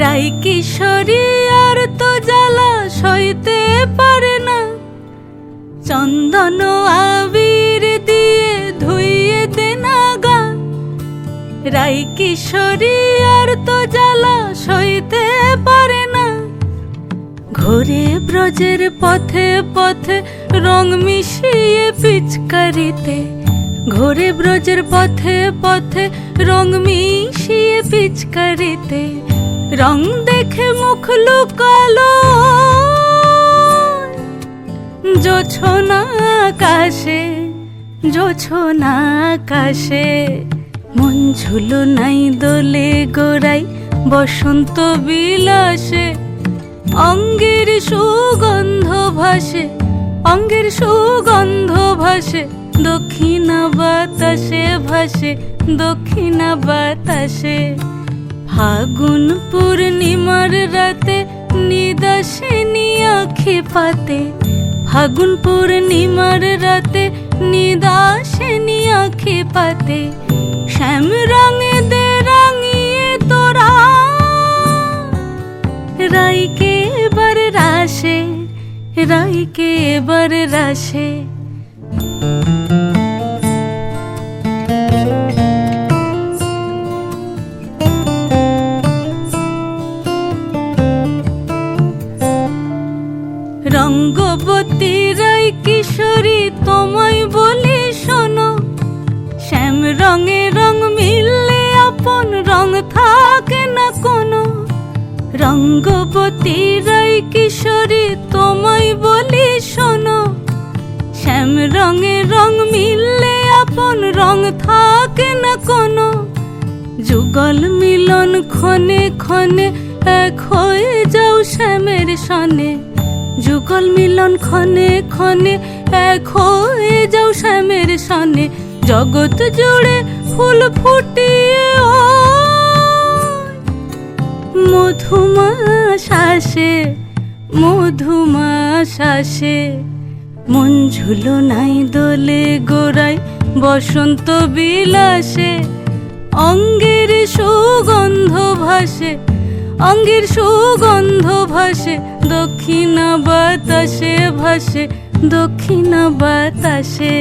রাই কিশোরী আর তো জ্বালা সইতে পারে না, চন্দন আবির দিয়ে ধুইয়ে দে না গা। রাই কিশোরী আর তো জ্বালা সইতে পারে না, ঘোরে ব্রজের পথে পথে রং মিশিয়ে পিচকারিতে, ঘোরে ব্রজের পথে পথে রং মিশিয়ে পিচকারিতে, রং দেখে মুখ লুকালো জোছনা আকাশে, জোছনা আকাশে। মন ঝুলো নাই দোলে গোড়াই বসন্ত বিলাসে, অঙ্গের সুগন্ধ ভাসে, অঙ্গের সুগন্ধ ভাসে, দক্ষিণা বাতাসে ভাসে, দক্ষিণা বাতাসে। ফাগুন পূর্ণিমার রাতে নিদাসিনী আঁখি পাতে, ফাগুন পূর্ণিমার রাতে নিদাসিনী আঁখি পাতে, শ্যাম রঙে দে রাঙিয়ে তোরা রাইকে এবার রাশে, রাইকে এবার রাশে। রঙ্গবতী রাই কিশোরী তোমায় বলি শোনো, শ্যাম রঙে রং মিললে আপন রং থাকে না কোনো। রঙ্গবতী রাই কিশোরী তোমায় বলি শোনো, শ্যাম রঙে রং মিললে আপন রং থাকে না কোনো। যুগল মিলন ক্ষণে ক্ষণে এক হয়ে যাও শ্যামের সনে, যুগল মিলন ক্ষণে ক্ষণে এক হয়ে যাও শ্যামের সনে। জগৎ জুড়ে ফুল ফুটিয়ে মধুমাশাসে, মধুমাশাসে। মন ঝুলো নাই দোলে গোড়াই বসন্ত বিলাসে, অঙ্গের সুগন্ধ ভাসে, অঙ্গের সুগন্ধ ভাসে, দক্ষিণা বাতাসে ভাসে, দক্ষিণা বাতাসে।